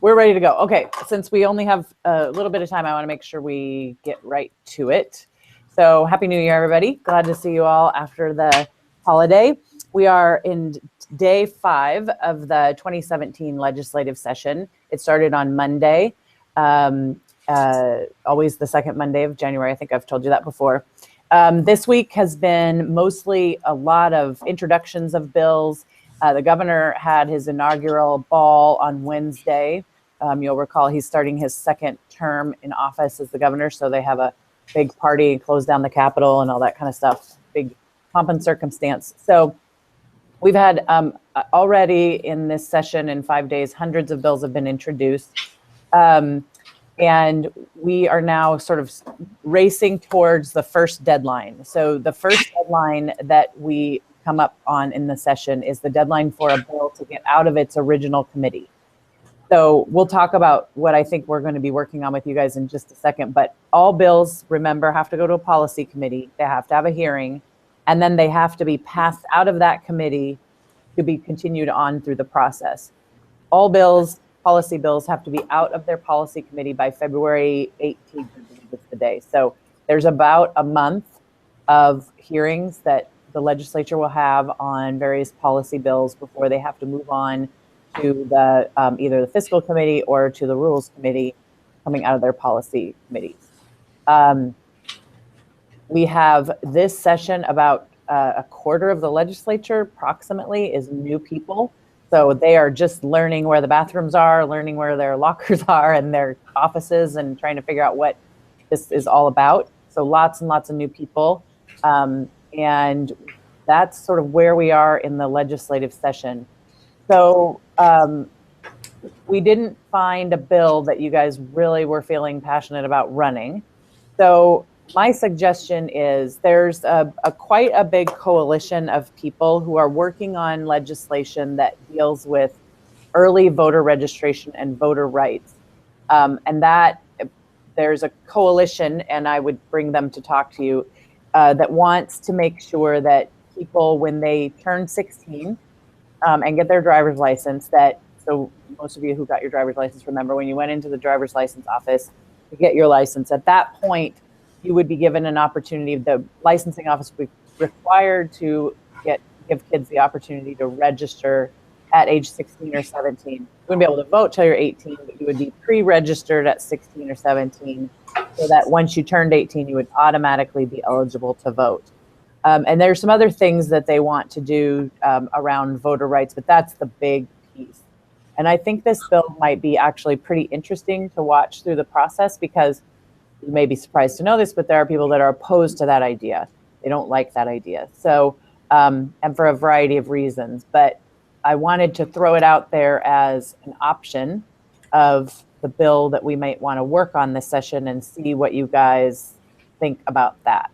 We're ready to go. Okay, since we only have a little bit of time, I want to make sure we get right to it. So Happy New Year, everybody. Glad to see you all after the holiday. We are in day 5 of the 2017 legislative session. It started on Monday, always the second Monday of January. I think I've told you that before. This week has been mostly a lot of introductions of bills. The governor had his inaugural ball on Wednesday. You'll recall he's starting his second term in office as the governor, so they have a big party, close down the Capitol and all that kind of stuff, big pomp and circumstance. So we've had already in this session in 5 days, hundreds of bills have been introduced. And we are now sort of racing towards the first deadline. So the first deadline that we come up on in the session is the deadline for a bill to get out of its original committee. So we'll talk about what I think we're going to be working on with you guys in just a second. But all bills, remember, have to go to a policy committee. They have to have a hearing, and then they have to be passed out of that committee to be continued on through the process. All bills, policy bills, have to be out of their policy committee by February 18th, I believe is the day. So there's about a month of hearings that the legislature will have on various policy bills before they have to move on to the either the fiscal committee or to the rules committee coming out of their policy committees. We have this session about a quarter of the legislature approximately is new people. So they are just learning where the bathrooms are, learning where their lockers are and their offices, and trying to figure out what this is all about. So lots and lots of new people. And that's sort of where we are in the legislative session. So we didn't find a bill that you guys really were feeling passionate about running. So my suggestion is there's quite a big coalition of people who are working on legislation that deals with early voter registration and voter rights. And that there's a coalition, and I would bring them to talk to you, that wants to make sure that people, when they turn 16 and get their driver's license, so most of you who got your driver's license remember when you went into the driver's license office to get your license, at that point, you would be given an opportunity. The licensing office would be required to give kids the opportunity to register at age 16 or 17. You wouldn't be able to vote till you're 18, but you would be pre-registered at 16 or 17, so that once you turned 18, you would automatically be eligible to vote. And there's some other things that they want to do around voter rights, but that's the big piece. And I think this bill might be actually pretty interesting to watch through the process, because you may be surprised to know this, but there are people that are opposed to that idea. They don't like that idea. So, and for a variety of reasons, but I wanted to throw it out there as an option of the bill that we might want to work on this session and see what you guys think about that.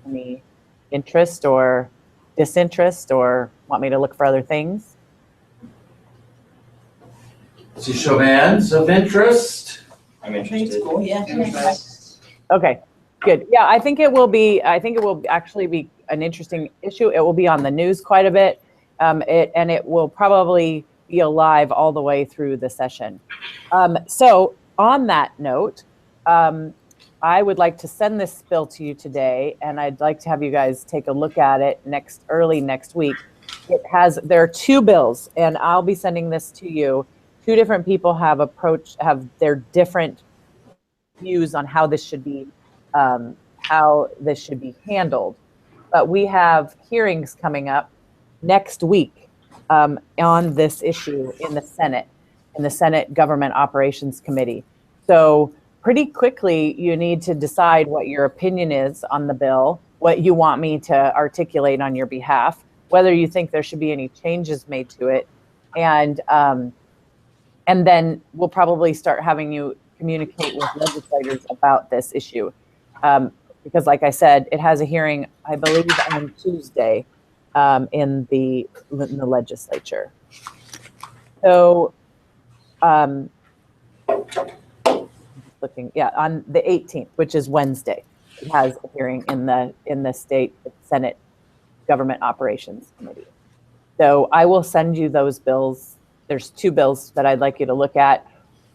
Any interest or disinterest, or want me to look for other things? See show of hands of interest. I'm interested. Cool, yeah. Okay, good. Yeah, I think it will actually be an interesting issue. It will be on the news quite a bit. And it will probably be alive all the way through the session. So on that note, I would like to send this bill to you today, and I'd like to have you guys take a look at it early next week. There are 2 bills, and I'll be sending this to you. 2 different people have their different views on how this should be handled. But we have hearings coming up next week on this issue in the Senate Government Operations Committee. So pretty quickly, you need to decide what your opinion is on the bill, what you want me to articulate on your behalf, whether you think there should be any changes made to it, and then we'll probably start having you communicate with legislators about this issue. Because like I said, it has a hearing, I believe, on Tuesday in the legislature. So looking, on the 18th, which is Wednesday, it has a hearing in the state Senate Government Operations Committee. So I will send you those bills there's 2 bills that I'd like you to look at,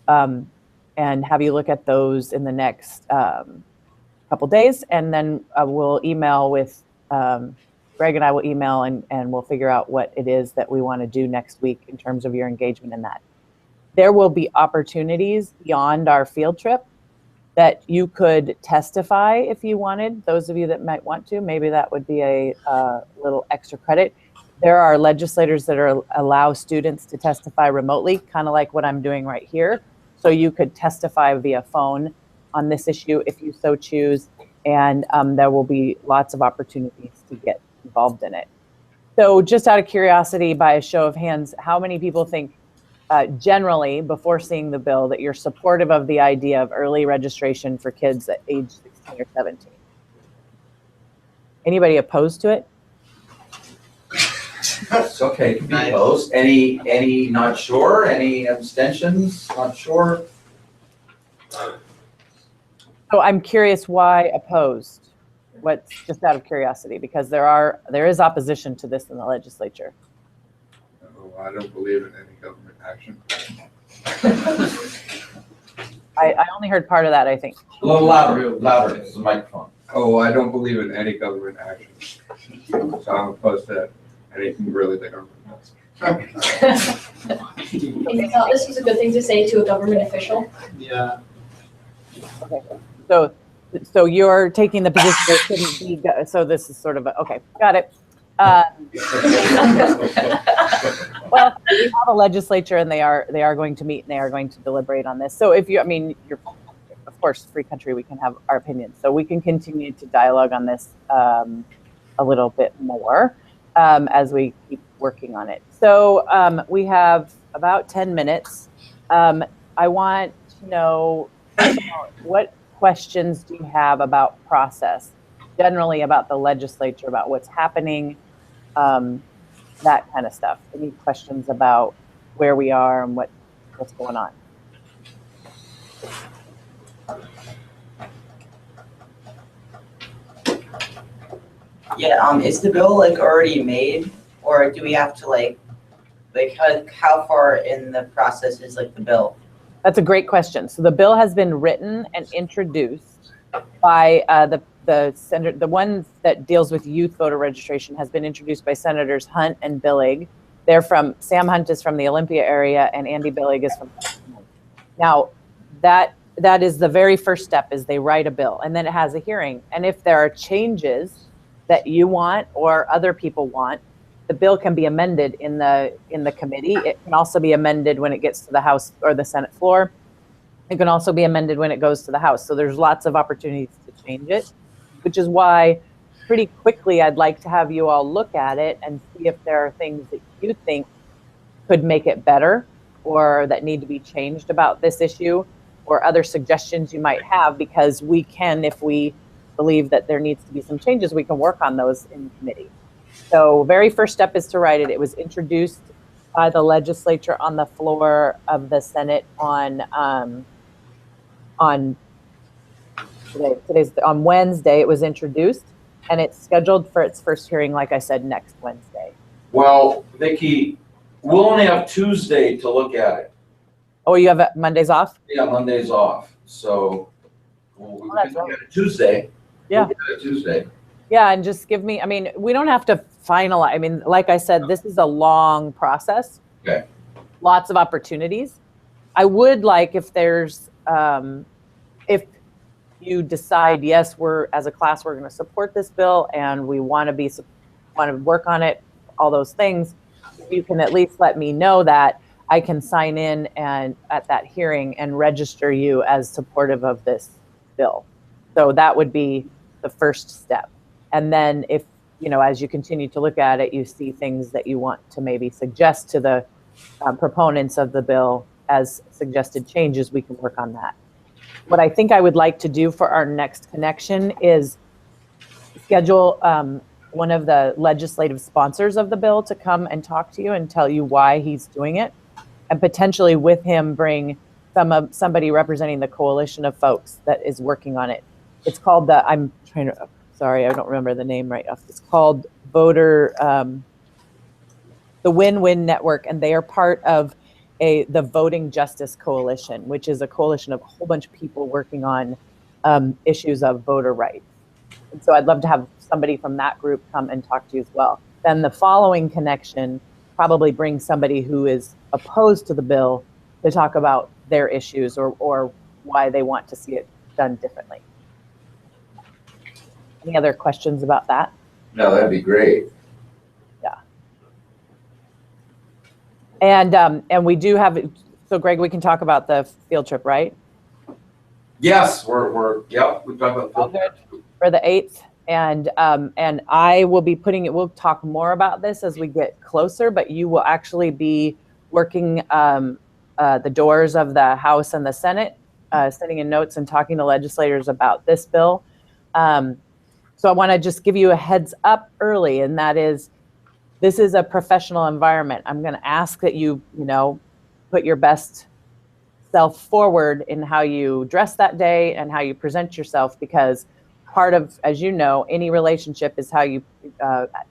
and have you look at those in the next couple days, and then we'll email with Greg and I will email and we'll figure out what it is that we want to do next week in terms of your engagement in that. There will be opportunities beyond our field trip that you could testify if you wanted. Those of you that might want to, maybe that would be a little extra credit. There are legislators that allow students to testify remotely, kind of like what I'm doing right here. So you could testify via phone on this issue if you so choose, and there will be lots of opportunities to get involved in it. So just out of curiosity, by a show of hands, how many people think generally, before seeing the bill, that you're supportive of the idea of early registration for kids at age 16 or 17? Anybody opposed to it? It's okay, it can be opposed. Any not sure? Any abstentions? Not sure? So I'm curious why opposed? What's, just out of curiosity, because there is opposition to this in the legislature. Oh, I don't believe in any government action. I only heard part of that, I think. A little louder, it's the microphone. Oh, I don't believe in any government action. So I'm opposed to anything really the government does. You thought this was a good thing to say to a government official? Yeah. Okay. So you're taking the position that it couldn't be, so this is sort of okay, got it. Well, we have a legislature and they are going to meet and they are going to deliberate on this. So if you, I mean, you're, of course, free country, we can have our opinions. So we can continue to dialogue on this a little bit more as we keep working on it. So we have about 10 minutes. I want to know, what questions do you have about process, generally about the legislature, about what's happening, that kind of stuff? Any questions about where we are and what's going on? Yeah, is the bill like already made, or do we have to like how far in the process is like the bill? That's a great question. So the bill has been written and introduced by the senator. The one that deals with youth voter registration has been introduced by Senators Hunt and Billig. Sam Hunt is from the Olympia area and Andy Billig is from. Now that is the very first step, is they write a bill and then it has a hearing. And if there are changes that you want or other people want, the bill can be amended in the committee. It can also be amended when it gets to the House or the Senate floor. It can also be amended when it goes to the House. So there's lots of opportunities to change it, which is why pretty quickly I'd like to have you all look at it and see if there are things that you think could make it better or that need to be changed about this issue, or other suggestions you might have, because we can, if we believe that there needs to be some changes, we can work on those in committee. So very first step is to write it. It was introduced by the legislature on the floor of the Senate on Wednesday. It was introduced and it's scheduled for its first hearing, like I said, next Wednesday. Well, Vicki, we'll only have Tuesday to look at it. Oh, you have Mondays off? Yeah, Monday's off. So we can look at it Tuesday. Yeah. We'll look at it Tuesday. Yeah, and just give me, I mean, we don't have to finalize. I mean, like I said, this is a long process. Okay. Lots of opportunities. I would like, if there's, if you decide, yes, as a class, we're going to support this bill and we want to work on it, all those things, you can at least let me know that I can sign in and at that hearing and register you as supportive of this bill. So that would be the first step. And then if, as you continue to look at it, you see things that you want to maybe suggest to the proponents of the bill as suggested changes, we can work on that. What I think I would like to do for our next connection is schedule one of the legislative sponsors of the bill to come and talk to you and tell you why he's doing it, and potentially with him bring somebody representing the coalition of folks that is working on it. It's called sorry, I don't remember the name right off. It's called the Win-Win Network, and they are part of the Voting Justice Coalition, which is a coalition of a whole bunch of people working on issues of voter rights. And so I'd love to have somebody from that group come and talk to you as well. Then the following connection probably brings somebody who is opposed to the bill to talk about their issues or why they want to see it done differently. Any other questions about that? No, that'd be great. And we do have, so Greg, we can talk about the field trip, right? Yes, yep, we've talked All about. good for the 8th. And I will be putting it, we'll talk more about this as we get closer, but you will actually be working the doors of the House and the Senate, sending in notes and talking to legislators about this bill. So I want to just give you a heads up early, and that is, this is a professional environment. I'm going to ask that you put your best self forward in how you dress that day and how you present yourself, because part of, as you know, any relationship is how you,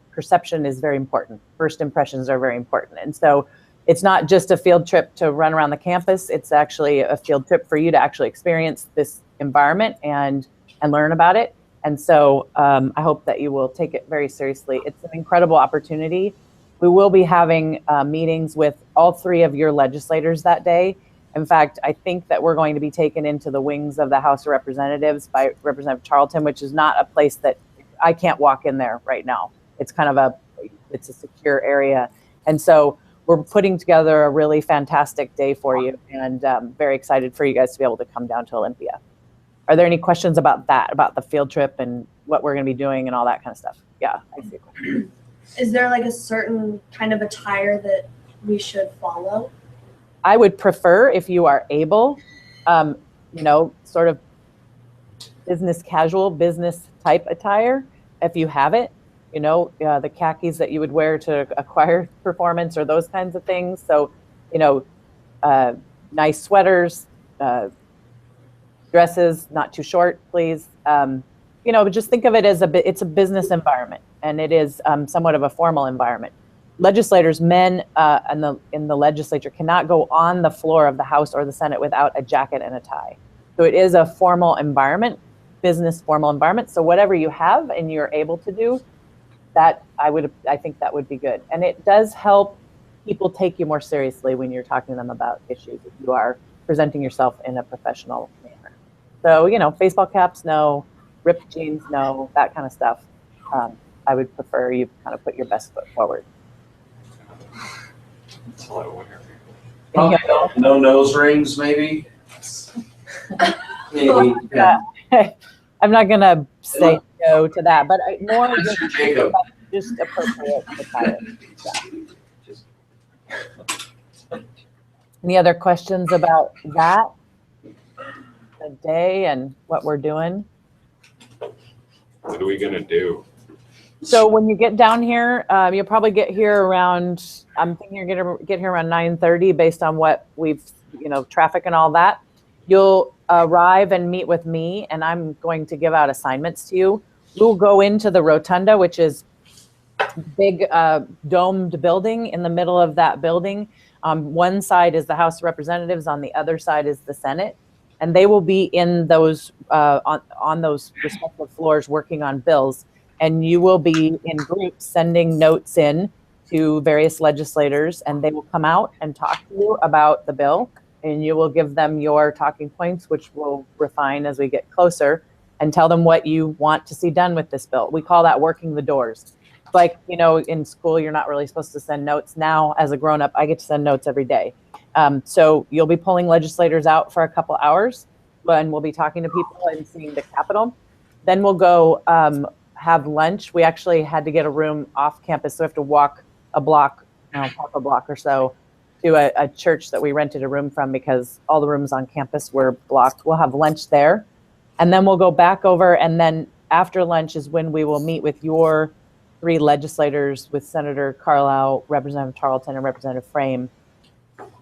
perception is very important. First impressions are very important. And so it's not just a field trip to run around the campus. It's actually a field trip for you to actually experience this environment and learn about it. And so I hope that you will take it very seriously. It's an incredible opportunity. We will be having meetings with all 3 of your legislators that day. In fact, I think that we're going to be taken into the wings of the House of Representatives by Representative Charlton, which is not a place that I can't walk in there right now. It's kind of it's a secure area. And so we're putting together a really fantastic day for you, and very excited for you guys to be able to come down to Olympia. Are there any questions about that, about the field trip and what we're going to be doing and all that kind of stuff? Yeah, I see a question. Is there like a certain kind of attire that we should follow? I would prefer, if you are able, sort of business casual, business type attire, if you have it, the khakis that you would wear to a choir performance or those kinds of things. So, nice sweaters, dresses, not too short, please. But just think of it as it's a business environment, and it is somewhat of a formal environment. Legislators, men in the legislature, cannot go on the floor of the House or the Senate without a jacket and a tie. So it is a formal environment, business formal environment. So whatever you have and you're able to do, that I think that would be good. And it does help people take you more seriously when you're talking to them about issues, if you are presenting yourself in a professional manner. So, baseball caps, no. Ripped jeans, no. That kind of stuff. I would prefer you kind of put your best foot forward. No nose rings, maybe? Maybe. Yeah. I'm not going to say no to that, but more Mr. Jacob. just appropriate attire. Yeah. Any other questions about that? The day and what we're doing? What are we gonna do? So when you get down here, you'll probably get here around, I'm thinking you're gonna get here around 9:30 based on what we've, traffic and all that. You'll arrive and meet with me, and I'm going to give out assignments to you. We'll go into the rotunda, which is big domed building. In the middle of that building, one side is the House of Representatives, on the other side is the Senate. And they will be in those on those respective floors working on bills. And you will be in groups sending notes in to various legislators, and they will come out and talk to you about the bill. And you will give them your talking points, which we'll refine as we get closer, and tell them what you want to see done with this bill. We call that working the doors. Like, in school, you're not really supposed to send notes. Now, as a grown-up, I get to send notes every day. So you'll be pulling legislators out for a couple hours, and we'll be talking to people and seeing the Capitol. Then we'll go have lunch. We actually had to get a room off campus, so we have to walk a block, half a block or so, to a church that we rented a room from because all the rooms on campus were blocked. We'll have lunch there, and then we'll go back over, and then after lunch is when we will meet with your 3 legislators, with Senator Carlisle, Representative Tarleton, and Representative Frame,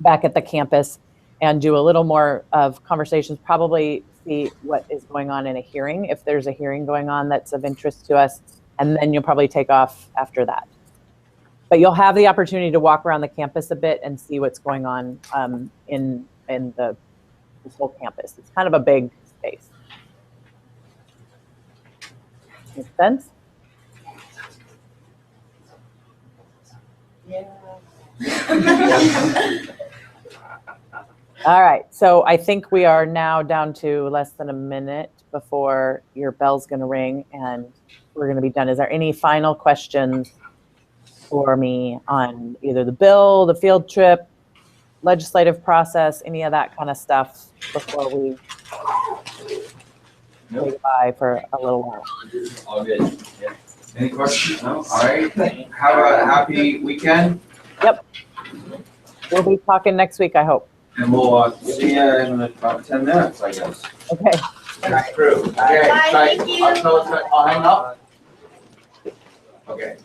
back at the campus, and do a little more of conversations, probably see what is going on in a hearing, if there's a hearing going on that's of interest to us, and then you'll probably take off after that. But you'll have the opportunity to walk around the campus a bit and see what's going on in this whole campus. It's kind of a big space. Make sense? Yeah. All right, so I think we are now down to less than a minute before your bell's going to ring and we're going to be done. Is there any final questions for me on either the bill, the field trip, legislative process, any of that kind of stuff before we say goodbye for a little while? All good. Yeah. Any questions? No? All right. Have a happy weekend. We'll be talking next week, I hope. And we'll see you in about 10 minutes, I guess. Okay. Thanks, crew. Okay, Bye, thank you. I'll hang up. Okay.